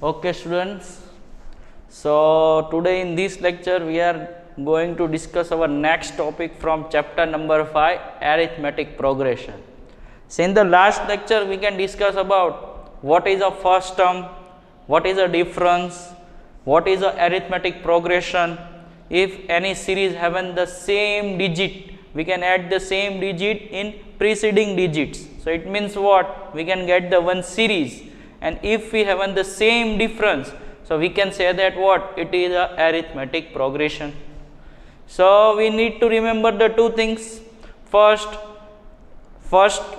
Okay students, so today in this lecture we are going to discuss our next topic from chapter number 5, arithmetic progression. So in the last lecture we can discuss about what is a first term, what is a difference, what is a arithmetic progression. If any series having the same digit, we can add the same digit in preceding digits. So it means what? We can get the one series. And if we have the same difference, so we can say that what? It is a arithmetic progression. So we need to remember the two things. First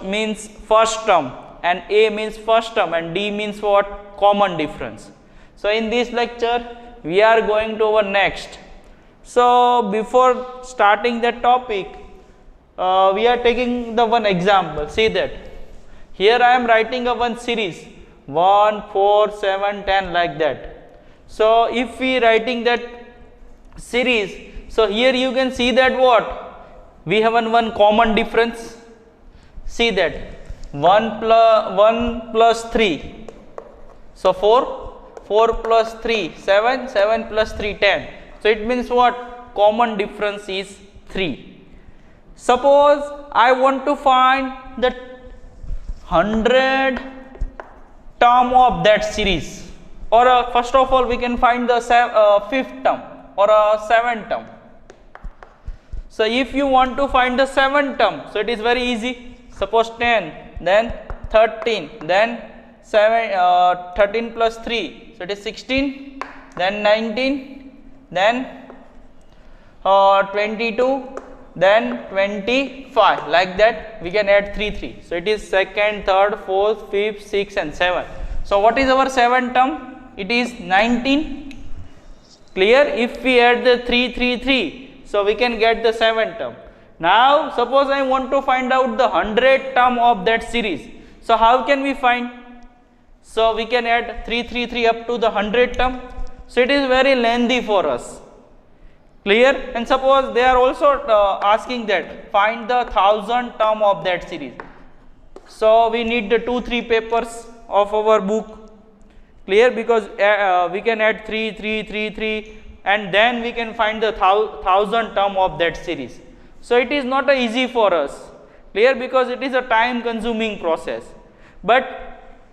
means first term, and A means first term, and D means what? Common difference. So in this lecture we are going to our next. So before starting the topic, we are taking the one example. See that here I am writing a one series 1, 4, 7, 10 like that. So if we writing that series, so here you can see that what? We have one common difference. See that 1 plus 3. So 4 plus 3, 7 plus 3, 10. So it means what? Common difference is 3. Suppose I want to find the 100 term of that series, or first of all we can find the fifth term or a seventh term. So if you want to find the seventh term, so it is very easy. Suppose 10, then 13, then 13 plus 3, so it is 16, then 19, then 22, then 25, like that we can add 3. So it is second, third, fourth, fifth, sixth and 7. So what is our seventh term? It is 19. Clear? If we add the 3, so we can get the seventh term. Now suppose I want to find out the 100th term of that series. So how can we find? So we can add 3 up to the 100th term. So it is very lengthy for us. Clear? And suppose they are also asking that find the 1000th term of that series. So we need the 2-3 papers of our book. Clear? Because we can add 3 and then we can find the 1000th term of that series. So it is not easy for us. Clear? Because it is a time consuming process. But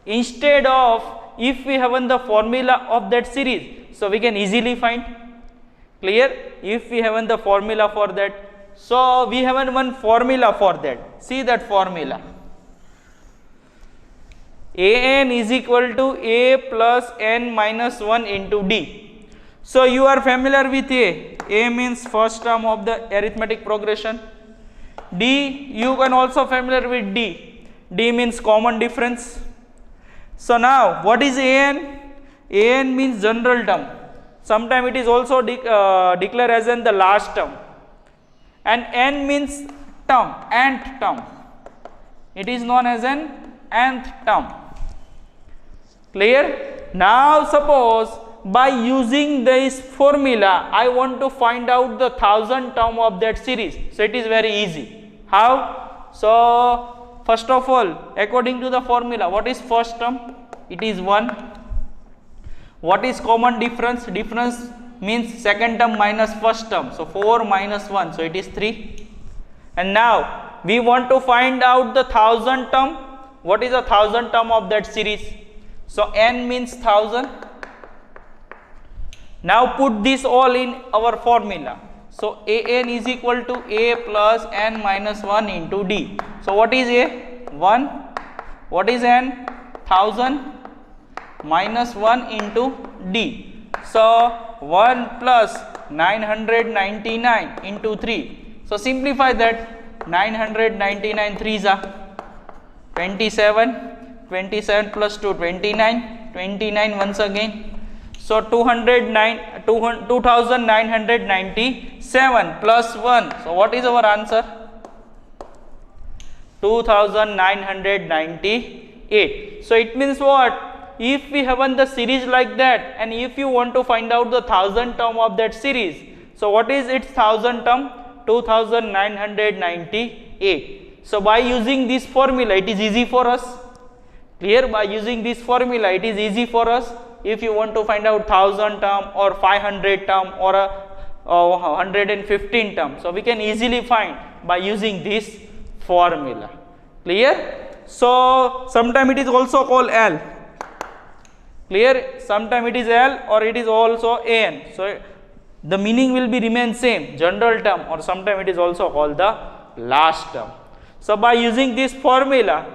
instead of, if we have the formula of that series, so we can easily find. Clear? If we have the formula for that, so we have one formula for that. See that formula. An is equal to A plus n minus 1 into D. So you are familiar with A. A means first term of the arithmetic progression. D, you can also familiar with D. D means common difference. So now what is An? An means general term. Sometimes it is also declared as in the last term. And n means term, nth term. It is known as an nth term. Clear? Now suppose by using this formula, I want to find out the 1000th term of that series. So it is very easy. How? So first of all, according to the formula, what is first term? It is 1. What is common difference? Difference means second term minus first term. So 4 minus 1, so it is 3. And now we want to find out the 1000th term. What is the 1000th term of that series? So n means 1000. Now put this all in our formula. So An is equal to A plus n minus 1 into D. So what is A? 1. What is n? 1000 minus 1 into D. So 1 plus 999 into 3. So simplify that. 999 3s are 27. 27 plus 2, 29. 29 once again. So 2997 plus 1. So what is our answer? 2998. So it means what? If we have the series like that, and if you want to find out the 1000th term of that series, so what is its 1000th term? 2998. So by using this formula, it is easy for us. Clear? By using this formula, it is easy for us. if you want to find out 1000 term or 500 term or a 115 term, so we can easily find by using this formula. Clear? So sometime it is also called L. Clear? Sometime it is L or it is also AN. So the meaning will be remain same, general term, or sometime it is also called the last term. So by using this formula,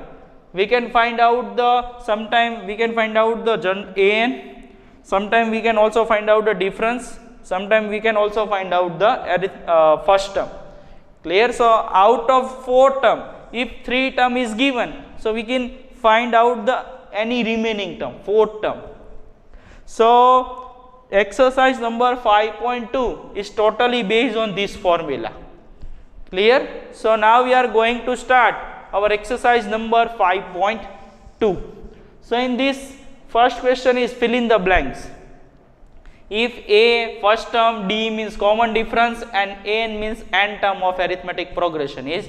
we can find out the, sometime we can find out the AN, sometime we can also find out the difference, sometime we can also find out the first term. Clear? So out of 4 term, if 3 term is given, so we can find out the any remaining term, 4th term. So exercise number 5.2 is totally based on this formula. Clear? So now we are going to start our exercise number 5.2. So in this first question is fill in the blanks. If A first term, D means common difference, and N means n term of arithmetic progression is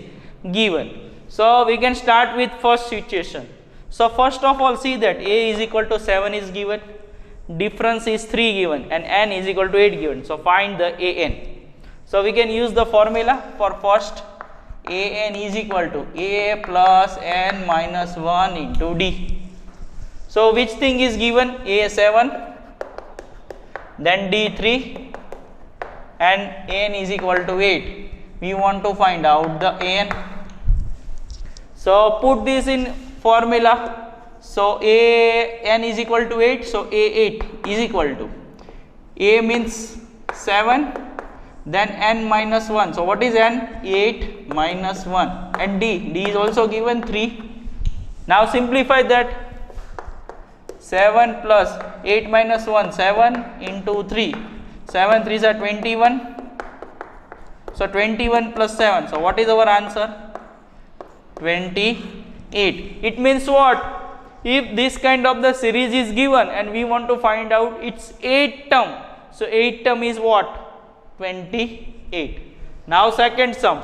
given. So we can start with first situation. So first of all, see that A is equal to 7 is given, difference is 3 given, and N is equal to 8 given. So find the AN. So we can use the formula for first. AN is equal to A plus N minus 1 into D. So which thing is given? A 7, then D 3, and N is equal to 8. We want to find out the AN. So put this in formula. So AN is equal to 8. So A8 is equal to A means 7, then N minus 1. So what is N? 8 minus 1, and D is also given 3. Now simplify that. 7 plus 8 minus 1, 7 into 3. 7 3s are 21. So 21 plus 7. So what is our answer? 28. It means what? If this kind of the series is given and we want to find out its 8th term. So 8th term is what? 28. Now second sum.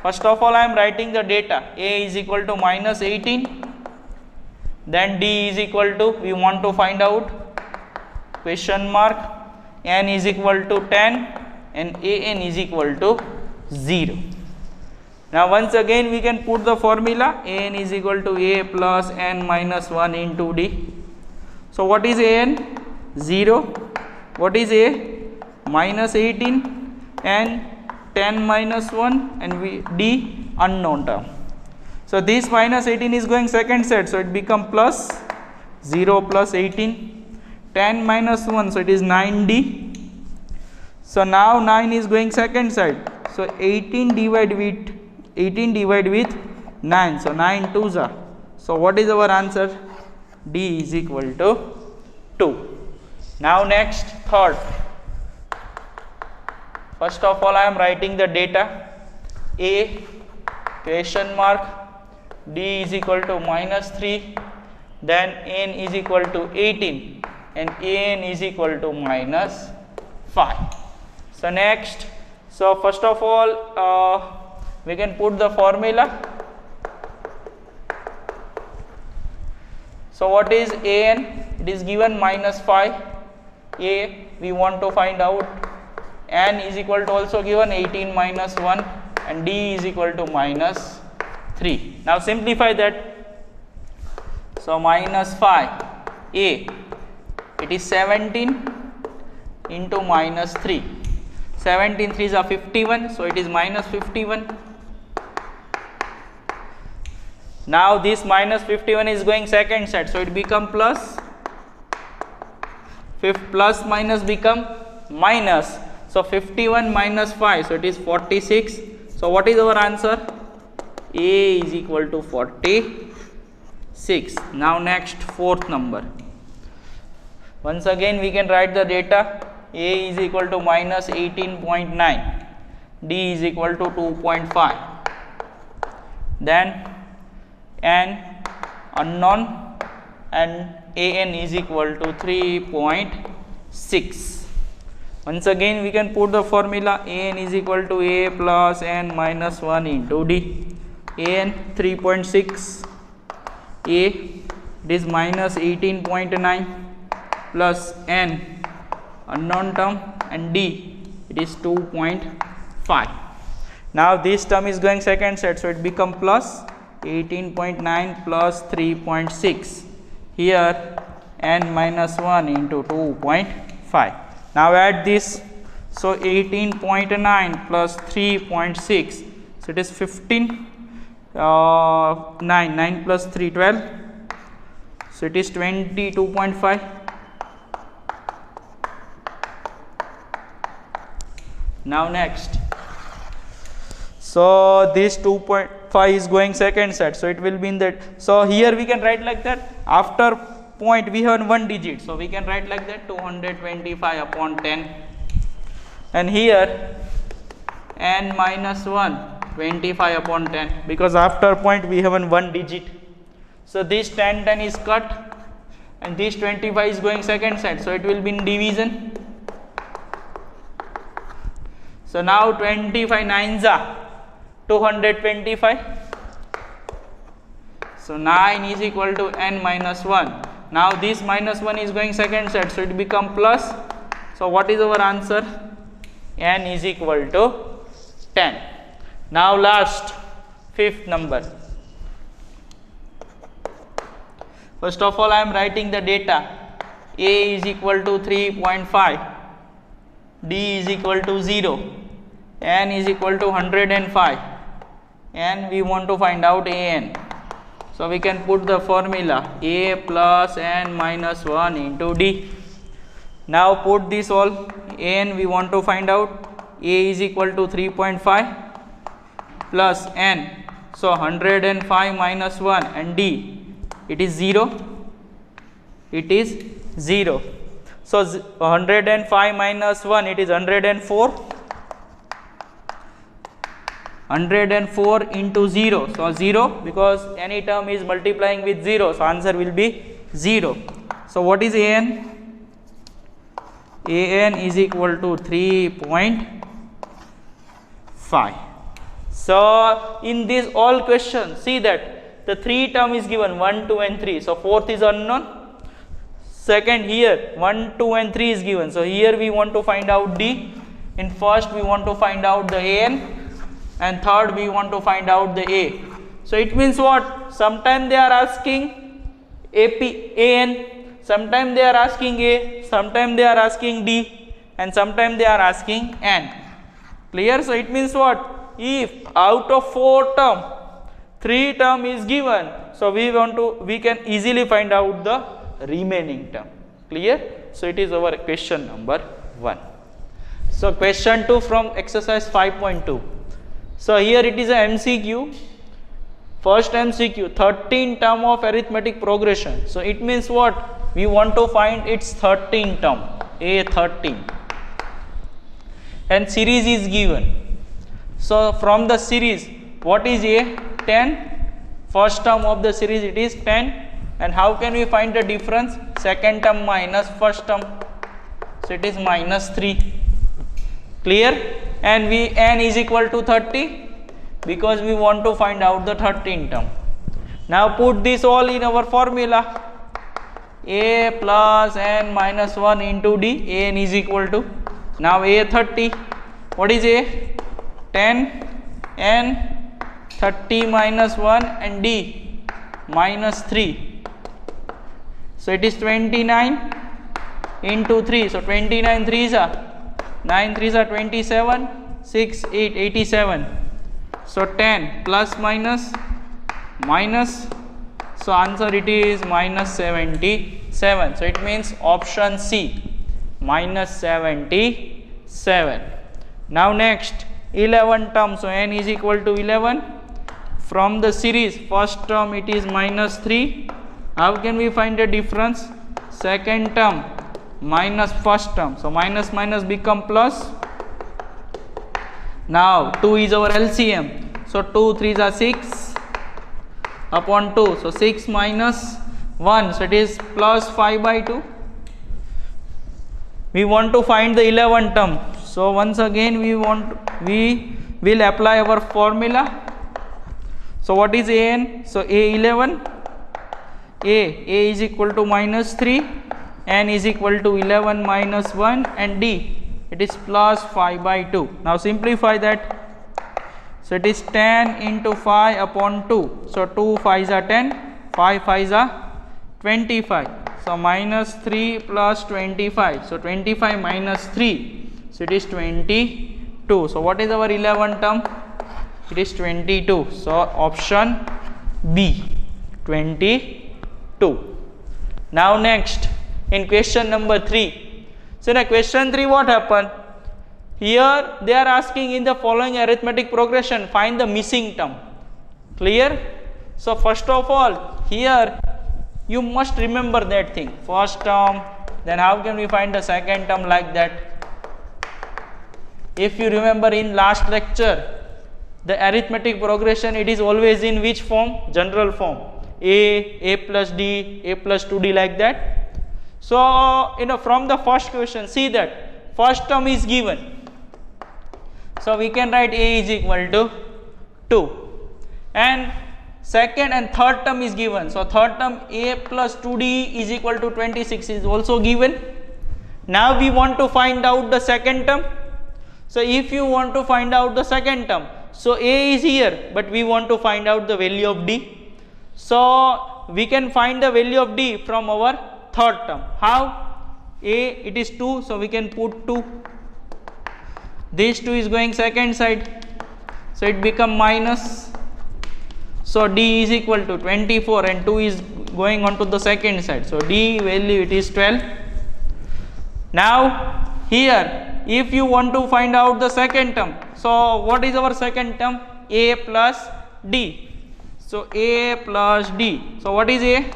First of all, I am writing the data. A is equal to minus 18. Then D is equal to, we want to find out question mark, N is equal to 10, and AN is equal to 0. Now once again we can put the formula. AN is equal to A plus N minus 1 into D. So what is AN? 0. What is A? Minus 18, and 10 minus 1, and D unknown term. So this minus 18 is going second side, so it become plus 0 plus 18, 10 minus 1, so it is 9D. So now 9 is going second side, so 18 divided with 9, so 9 2s are. So what is our answer? D is equal to 2. Now next, third. First of all, I am writing the data. A question mark, D is equal to minus 3, then N is equal to 18, and AN is equal to minus 5. So next, so first of all, we can put the formula. So what is AN? It is given minus 5. A we want to find out. N is equal to also given 18 minus 1, and D is equal to minus 3. Now simplify that. So minus 5 A, it is 17 into minus 3. 17 3s are 51, so it is minus 51. Now this minus 51 is going second side, so it become plus. Plus minus become minus. So 51 minus 5, so it is 46. So what is our answer? A is equal to 46. Now next, fourth number. Once again we can write the data. A is equal to minus 18.9. D is equal to 2.5. Then N unknown, and AN is equal to 3.6. Once again we can put the formula. AN is equal to A plus N minus 1 into D. AN 3.6, A it is minus 18.9 plus n unknown term and d it is 2.5. Now this term is going second set, so it become plus 18.9 plus 3.6. Here n minus 1 into 2.5. Now add this, so 18.9 plus 3.6, so it is 15. 9 plus 3 12, so it is 22.5. Now next, so this 2.5 is going second set, so it will be in that. So here we can write like that, after point we have one digit, so we can write like that 225 upon 10, and here n minus 1 25 upon 10, because after point we have one digit. So this 10 is cut and this 25 is going second set, so it will be in division. So now 25 nines are 225, so 9 is equal to n minus 1. Now this minus 1 is going second set, so it become plus. So what is our answer? N is equal to 10. Now last, fifth number. First of all, I am writing the data. A is equal to 3.5, D is equal to 0, N is equal to 105, and we want to find out An. So we can put the formula A plus N minus 1 into D. Now put this all, An we want to find out. A is equal to 3.5 plus n, so 105 minus 1, and d it is 0, it is 0. So 105 minus 1, it is 104, 104 into 0, so 0, because any term is multiplying with 0, so answer will be 0. So what is An? An is equal to 3.5. So in this all questions, see that the 3 term is given 1, 2 and 3. So fourth is unknown. Second, here 1, 2 and 3 is given. So here we want to find out D. In first we want to find out the An, and third we want to find out the A. So it means what? Sometimes they are asking An, sometimes they are asking A, sometimes they are asking D, and sometimes they are asking N. Clear? So it means what? If out of 4 term, 3 term is given, so we can easily find out the remaining term. Clear? So it is our question number 1. So question 2 from exercise 5.2. So here it is a MCQ. First MCQ, 13 term of arithmetic progression. So it means what? We want to find its 13 term, A13, and series is given. So from the series, what is A? 10. First term of the series, it is 10. And how can we find the difference? Second term minus first term, so it is minus 3. Clear? And n is equal to 30, because we want to find out the 13 term. Now put this all in our formula. A plus n minus 1 into D, An is equal to, now A30, what is A? 10, n 30 minus 1, and D minus 3. So it is 29 into 3, so 29 3s are 9 3s are 27, 6 8 87. So 10 plus minus minus, so answer it is minus 77. So it means option C, minus 77. Now next, 11 term, so n is equal to 11. From the series, first term it is minus 3. How can we find the difference? Second term minus first term, so minus minus become plus. Now 2 is our LCM, so 2 3s are 6 upon 2, so 6 minus 1, so it is plus 5 by 2. We want to find the 11 term, so once again we will apply our formula. So what is An? So A11, A is equal to minus 3, N is equal to 11 minus 1, and D, it is plus 5 by 2. Now simplify that. So it is 10 into 5 upon 2. So 2 5s are 10, 5 5s are 25. So minus 3 plus 25. So 25 minus 3. So it is 22. So what is our 11 term? It is 22. So option B, 22. Now next, in question number 3. So in question 3, what happened? Here they are asking, in the following arithmetic progression, find the missing term. Clear? So first of all, here you must remember that thing. First term, then how can we find the second term, like that? If you remember in last lecture, the arithmetic progression, it is always in which form? General form. A plus D, A plus 2D, like that. So from the first question, see that first term is given. So we can write A is equal to 2, and second and third term is given. So third term, A plus 2D is equal to 26, is also given. Now we want to find out the second term. So if you want to find out the second term, so A is here, but we want to find out the value of D. So we can find the value of D from our third term. How? A, it is 2, so we can put 2. This 2 is going second side, so it become minus. So D is equal to 24, and 2 is going on to the second side. So D value, it is 12. Now here, if you want to find out the second term, so what is our second term? A plus D. So A plus D. So what is A?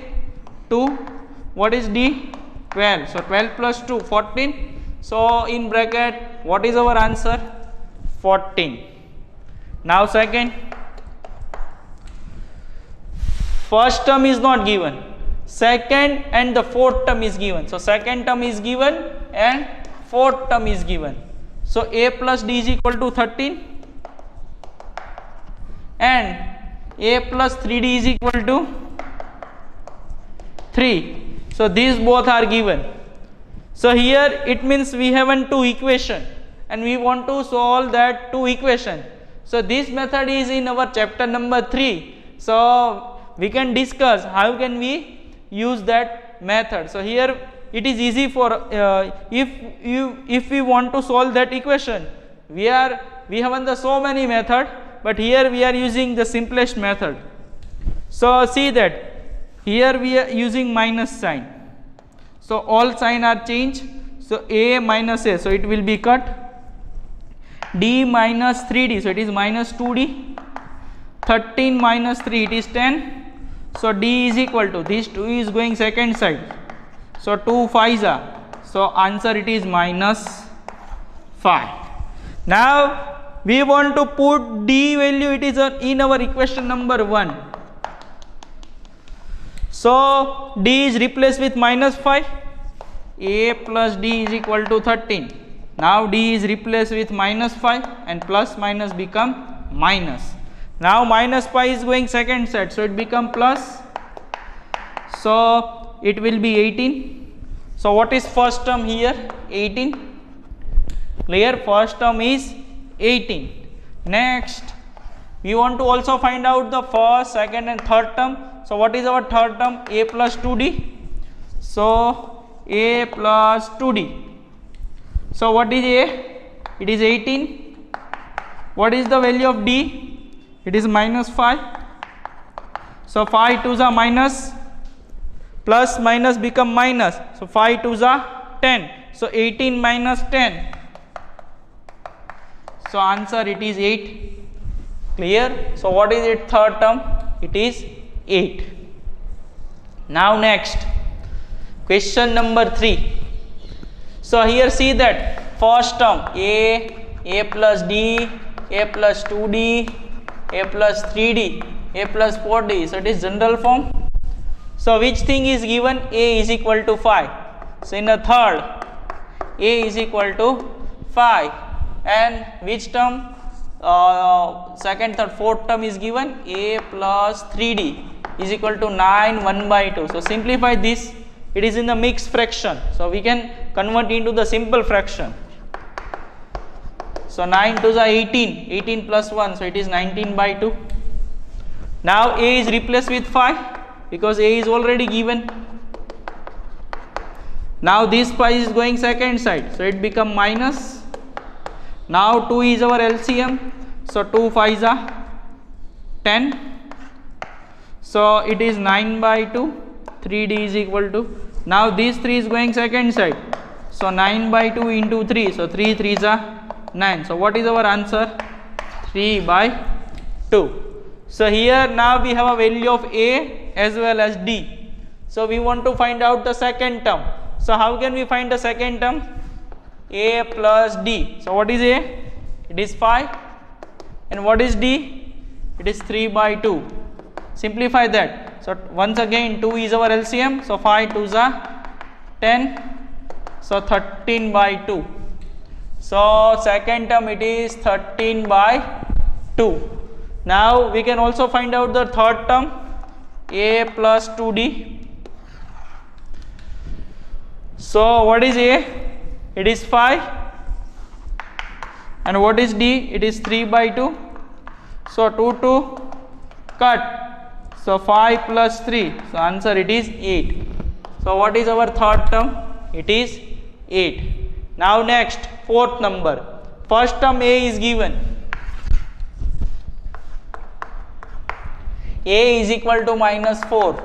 2. What is D? 12. So 12 plus 2, 14. So in bracket, what is our answer? 14. Now second, first term is not given, second and the fourth term is given. So second term is given and fourth term is given. So A plus D is equal to 13, and A plus 3D is equal to 3. So these both are given. So here it means we have two equation, and we want to solve that two equation. So this method is in our chapter number 3. So we can discuss how can we use that method. So here it is easy for if we want to solve that equation, we have so many method, but here we are using the simplest method. So see that here we are using minus sign. So all sign are changed. So A minus A, so it will be cut. D minus 3D, so it is minus 2D. 13 minus 3, it is 10. So D is equal to, this 2 is going second side. So 2 5s are. So answer, it is minus 5. Now we want to put D value, it is in our equation number 1. So D is replaced with minus 5. A plus D is equal to 13. Now D is replaced with minus 5, and plus minus become minus. Now minus pi is going second side, so it become plus. So it will be 18. So what is first term here? 18. Clear? First term is 18. Next, we want to also find out the first, second and third term. So what is our third term? A plus 2D. So A plus 2D. So what is A? It is 18. What is the value of D? It is minus 5. So 5 2s are minus, plus minus become minus. So 5 2s are 10. So 18 minus 10. So answer, it is 8. Clear? So what is its third term? It is 8. Now next, question number 3. So here see that first term A plus D, A plus 2D, A plus 3D, A plus 4D. So it is general form. So which thing is given? A is equal to 5. So in the third, A is equal to 5. And which term? Second, third, fourth term is given? A plus 3D is equal to 9 1 by 2. So simplify this. It is in the mixed fraction. So we can convert into the simple fraction. So 9 2s are 18. 18 plus 1. So it is 19 by 2. Now a is replaced with 5 because a is already given. Now this pi is going second side. So it become minus. Now 2 is our LCM. So 2 5s are 10. So it is 9 by 2. 3d is equal to. Now this 3 is going second side. So 9 by 2 into 3. So 3 3s are 9. So what is our answer? 3 by 2. So here now we have a value of a as well as d. So we want to find out the second term. So how can we find the second term? A plus d. So what is a? It is 5. And what is d? It is 3 by 2. Simplify that. So once again 2 is our LCM. So 5 2s are 10. So 13 by 2. So second term it is 13 by 2. Now we can also find out the third term, a plus 2d. So what is a? It is 5. And what is d? It is 3 by 2. So 2 2 cut. So 5 plus 3. So answer it is 8. So what is our third term? It is 8. Now next, fourth number. First term a is given. A is equal to minus 4.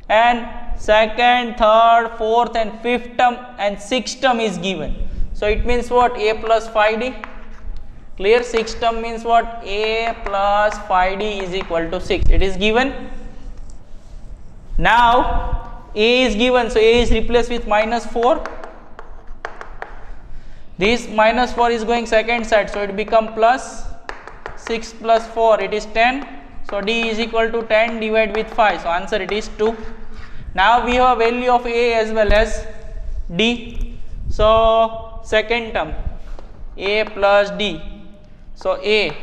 And second, third, fourth and fifth term and sixth term is given. So it means what? A plus 5d. Clear? Sixth term means what? A plus 5d is equal to 6. It is given. Now a is given. So a is replaced with minus 4. This minus 4 is going second side. So it become plus 6 plus 4. It is 10. So d is equal to 10 divided with 5. So answer it is 2. Now we have a value of a as well as d. So second term a plus d. So a.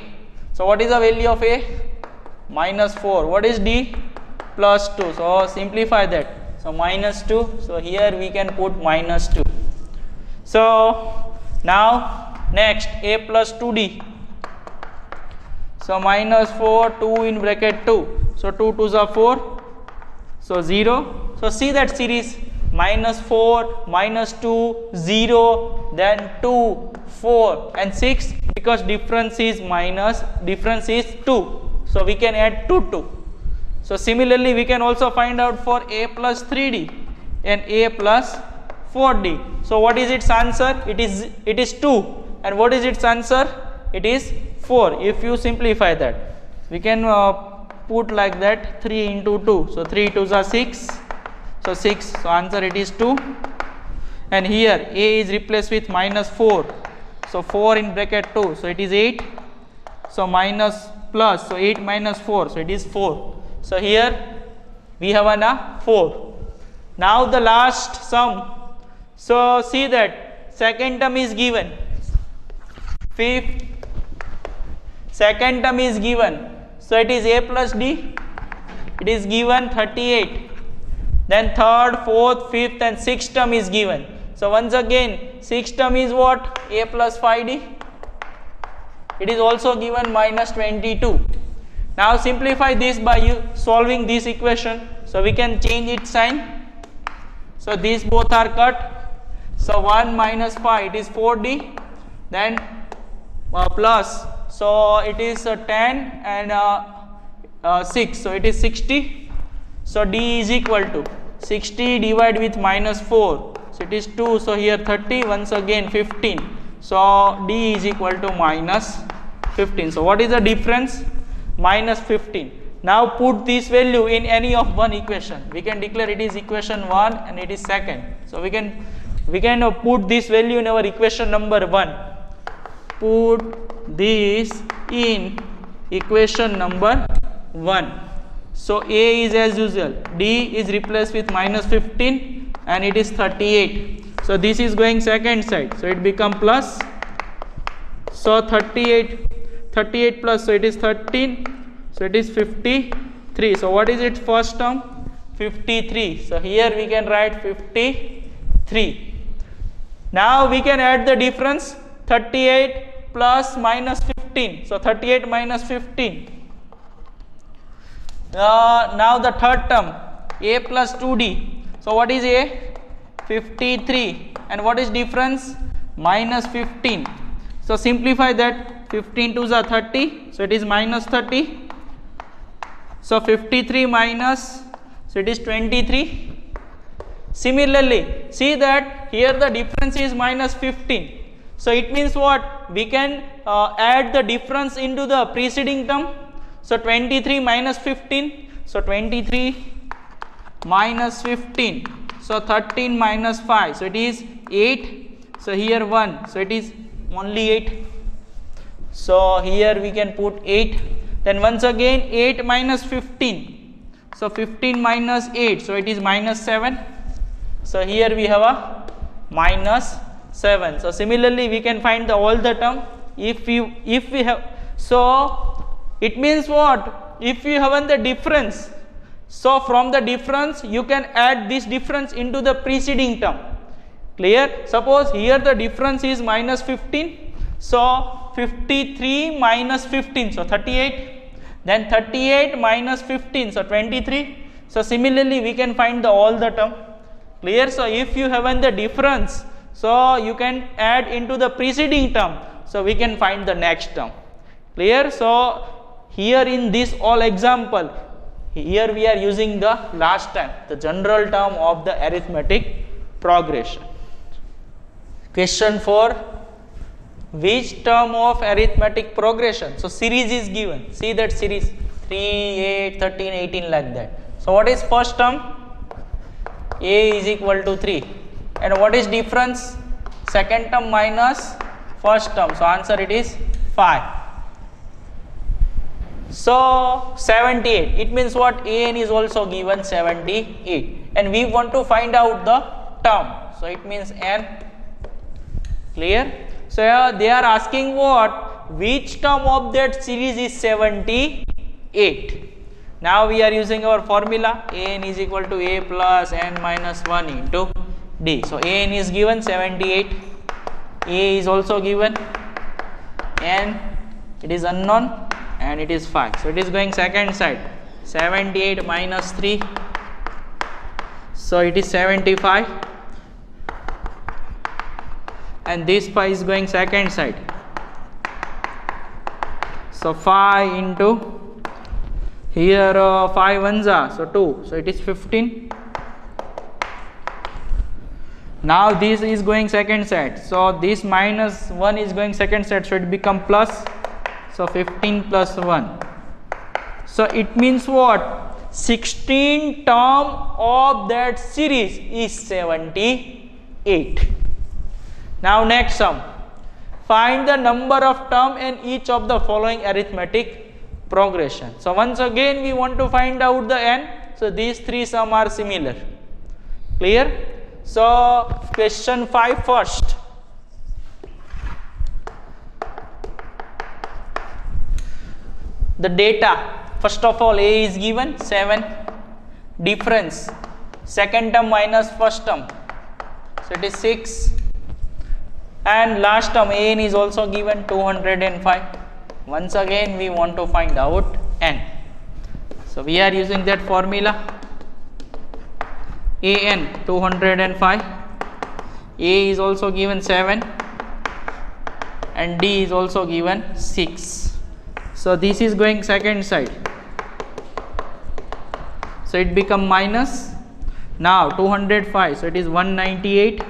So what is the value of a? Minus 4. What is d? Plus 2. So simplify that. So minus 2. So here we can put minus 2. So now next a plus 2d. So minus 4, 2 in bracket 2. So 2 2s are 4. So 0. So see that series. Minus 4, minus 2, 0, then 2, 4 and 6. Because difference is minus, difference is 2. So we can add 2, 2. So similarly we can also find out for a plus 3d and a plus 4d. So what is its answer? It is 2. And what is its answer? It is 4. If you simplify that, we can put like that 3 into 2. So 3 2s are 6. So 6. So answer it is 2. And here a is replaced with minus 4. So 4 in bracket 2. So it is 8. So minus plus. So 8 minus 4. So it is 4. So here we have a 4. Now the last sum. So see that second term is given. Fifth. Second term is given. So it is a plus d. It is given 38. Then third, fourth, fifth and sixth term is given. So once again sixth term is what? A plus 5d. It is also given minus 22. Now simplify this by you solving this equation. So we can change its sign. So these both are cut. So 1 minus 5 it is 4d. Then plus. So it is 10 and 6. So it is 60. So d is equal to 60 divided with minus 4. So it is 2. So here 30. Once again 15. So d is equal to minus 15. So what is the difference? Minus 15. Now put this value in any of one equation. We can declare it is equation 1 and it is second. So we can put this value in our equation number 1. Put this in equation number 1. So a is as usual. D is replaced with minus 15 and it is 38. So this is going second side. So it become plus. So 38 plus. So it is 13. So it is 53. 3. So what is its first term? 53. So here we can write 53. Now we can add the difference 38 plus minus 15. So 38 minus 15. Now the third term, a plus 2d. So what is a? 53. And what is difference? Minus 15. So simplify that. 15 2s are 30. So it is minus 30. So 53 minus, so it is 23. Similarly, see that here the difference is minus 15. So it means what? We can add the difference into the preceding term. So 23 minus 15. So 23 minus 15. So 13 minus 5. So it is 8. So here 1. So it is only 8. So here we can put 8. Then once again 8 minus 15. So 15 minus 8. So it is minus 7. So here we have a minus 7. So similarly we can find all the term if we have. So it means what? If you have the difference, so from the difference you can add this difference into the preceding term. Clear? Suppose here the difference is minus 15. So 53 minus 15. So 38. Then 38 minus 15. So 23. So similarly we can find all the term. Clear? So if you have the difference, so you can add into the preceding term. So we can find the next term. Clear? So here in this all example, here we are using the last time, the general term of the arithmetic progression. Question 4. Which term of arithmetic progression? So series is given. See that series 3, 8, 13, 18 like that. So what is first term? A is equal to 3. And what is difference? Second term minus first term. So answer it is 5. So 78. It means what? An is also given 78. And we want to find out the term. So it means n. Clear? So here they are asking what? Which term of that series is 78? Now we are using our formula. An is equal to a plus n minus 1 into d. So an is given 78. A is also given. N, it is unknown. And it is 5. So it is going second side. 78 minus 3. So it is 75. And this 5 is going second side. So 5 into here 5 ones are, so 2. So it is 15. Now this is going second side. So this minus 1 is going second side. So it become plus. So 15 plus 1. So it means what? 16 term of that series is 78. Now next sum. Find the number of term in each of the following arithmetic progression. So once again we want to find out the n. So these three sum are similar. Clear? So question 5 first. The data, first of all a is given 7, difference second term minus first term, so it is 6, and last term an is also given 205. Once again we want to find out n. So we are using that formula. An 205, a is also given 7 and d is also given 6. So this is going second side. So it become minus. Now 205. So it is 198.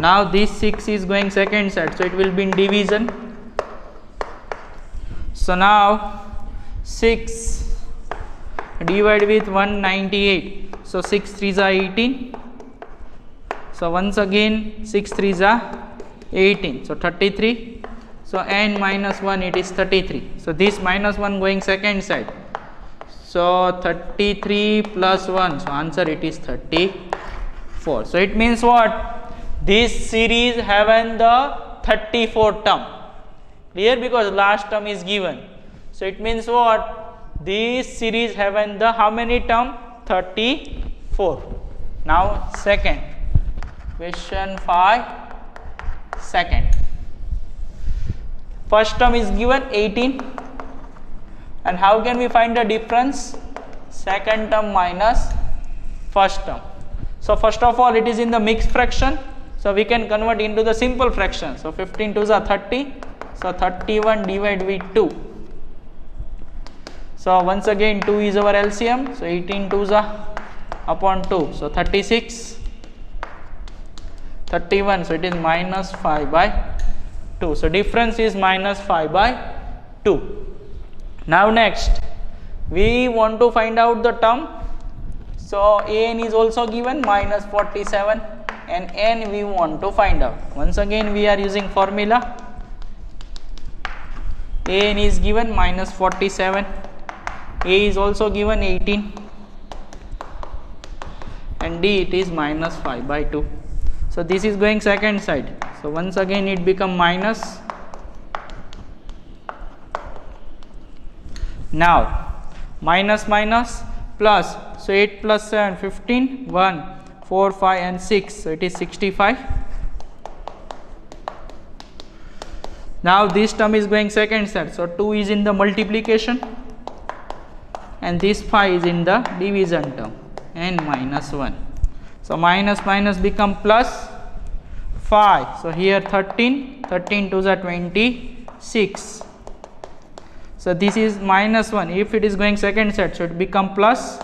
Now this 6 is going second side. So it will be in division. So now 6 divided with 198. So 6 3s are 18. So once again 6 3s are 18. So 33. So n minus 1, it is 33. So this minus 1 going second side. So 33 plus 1. So answer it is 34. So it means what? This series having the 34 term. Clear? Because last term is given. So it means what? this series having the how many term? 34. Now second, question 5, second. First term is given 18, and how can we find the difference? Second term minus first term. So first of all, it is in the mixed fraction, so we can convert into the simple fraction. So 15 2s are 30, so 31 divided with 2. So once again 2 is our LCM, so 18 2s are upon 2, so 36, 31, so it is minus 5 by 2. So difference is minus 5 by 2. Now next, we want to find out the term. So an is also given minus 47, and n we want to find out. Once again we are using formula. An is given minus 47, a is also given 18, and d it is minus 5 by 2. So this is going second side, so once again it become minus. Now minus minus plus, so 8 plus 7 15, 1 4 5 and 6, so it is 65. Now this term is going second side, so 2 is in the multiplication and this 5 is in the division term, and minus 1. So minus minus become plus 5. So here 13, 13 2s are 26. So this is minus 1. If it is going second side, so it become plus.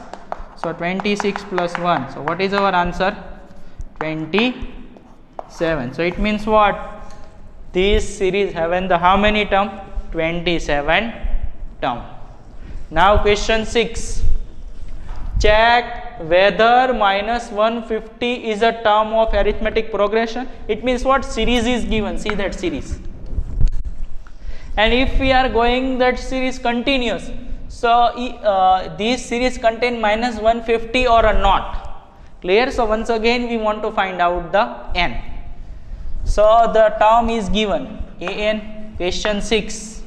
So 26 plus 1. So what is our answer? 27. So it means what? This series having the how many term? 27 term. Now question 6. Check whether minus 150 is a term of arithmetic progression. It means what? Series is given. See that series. And if we are going that series continuous, so this series contain minus 150 or not. Clear? So once again we want to find out the n. So the term is given an, question 6,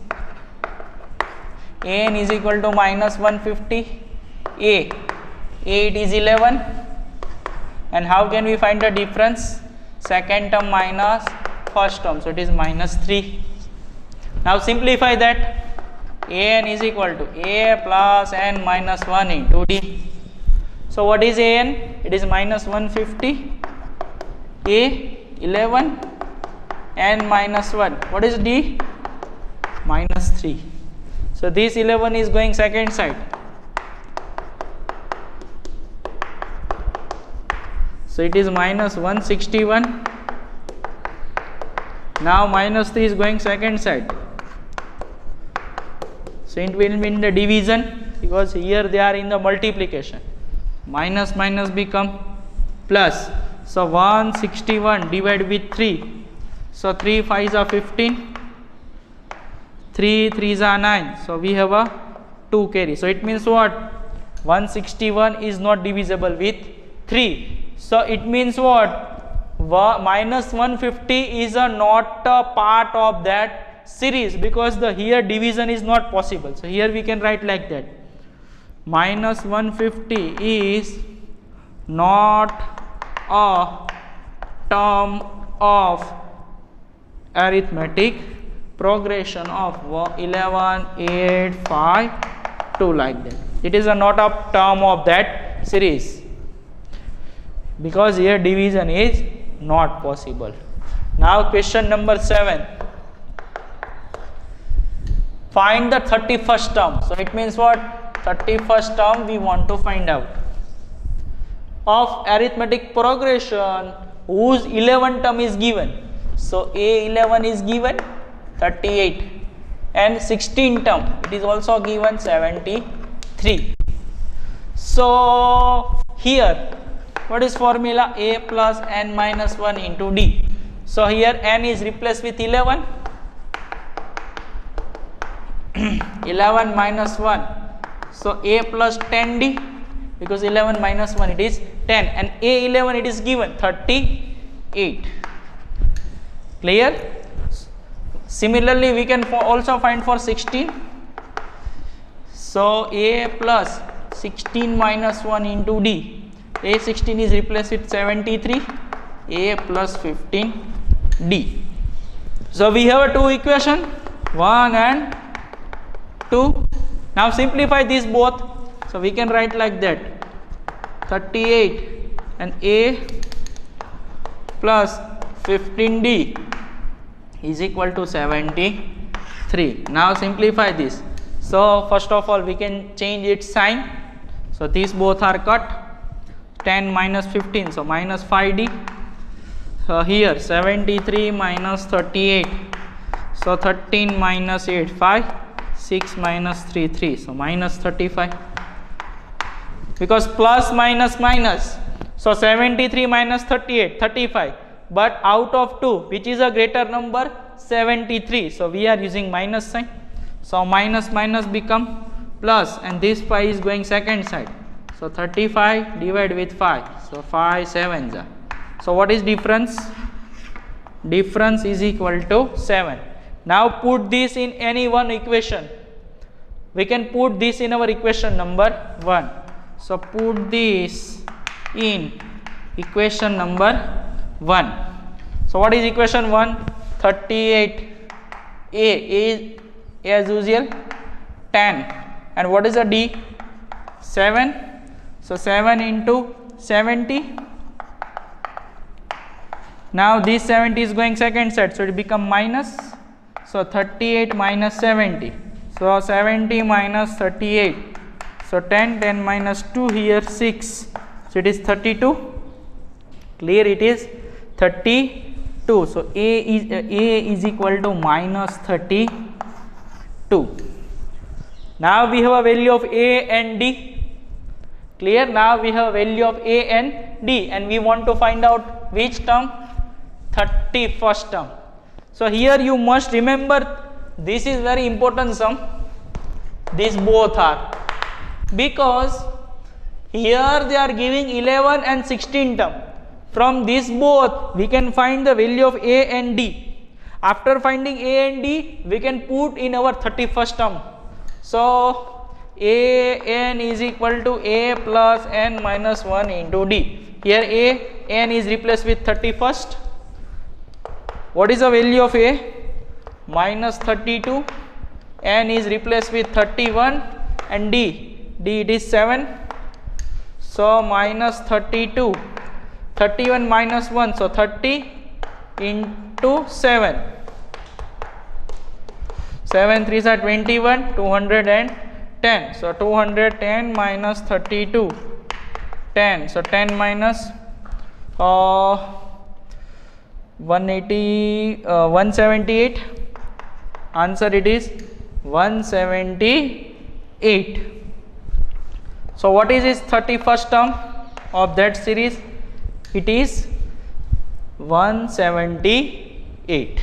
an is equal to minus 150, a it is 11, and how can we find the difference? Second term minus first term, so it is minus 3. Now simplify that. An is equal to a plus n minus 1 into d. So what is an? It is minus 150, a 11, n minus 1. What is d? Minus 3. So this 11 is going second side. So it is minus 161. Now minus 3 is going second side. So it will be in the division, because here they are in the multiplication. Minus minus become plus. So 161 divided with 3. So 3 5s are 15. 3 3s are 9. So we have a 2 carry. So it means what? 161 is not divisible with 3. So it means what? Minus 150 is not a part of that series, because the here division is not possible. So here we can write like that. Minus 150 is not a term of arithmetic progression of 11, 8, 5, 2 like that. It is not a term of that series, because here division is not possible. Now question number 7. Find the 31st term. So it means what? 31st term we want to find out of arithmetic progression whose 11 term is given. So a11 is given 38, and 16 term it is also given 73. So here what is formula? A plus n minus 1 into d. So here n is replaced with 11. 11 minus 1, so a plus 10d, because 11 minus 1 it is 10, and a11 it is given 38. Clear? Similarly we can also find for 16. So a plus 16 minus 1 into d. A 16 is replaced with 73, a plus 15 d. So we have a two equation, 1 and 2. Now simplify these both. So we can write like that, 38 and a plus 15d is equal to 73. Now simplify this. So first of all we can change its sign. So these both are cut. 10 minus 15, so minus 5d. Here 73 minus 38, so 13 minus 8, 5. 6 minus 3, 3, so minus 35. Because plus minus minus, so 73 minus 38, 35. But out of 2, which is a greater number? 73. So we are using minus sign. So minus minus become plus, and this 5 is going second side. So 35 divided with 5. So 5 7s are. So what is difference? Difference is equal to 7. Now put this in any one equation. We can put this in our equation number 1. So put this in equation number 1. So what is equation 1? 38 a is as usual 10, and what is the d? 7. So 7 into 70. Now this 70 is going second side, so it become minus. So 38 minus 70. So 70 minus 38. So 10, 10 minus 2 here 6. So it is 32. Clear? It is 32. So a is equal to minus 32. Now we have a value of a and d. Clear? Now we have a value of a and d, and we want to find out which term? 31st term. So here you must remember, this is very important sum. These both are, because here they are giving 11 and 16 term. From these both we can find the value of a and d. After finding a and d, we can put in our 31st term. So a n is equal to a plus n minus 1 into d. Here a n is replaced with 31st. What is the value of a? Minus 32. N is replaced with 31, and d it is 7. So minus 32. 31 minus 1, so 30 into 7. 7 3s are 21, 210. So 210 minus 32, 10. So 10 minus 178. Answer, it is 178. So what is his 31st term of that series? It is 178.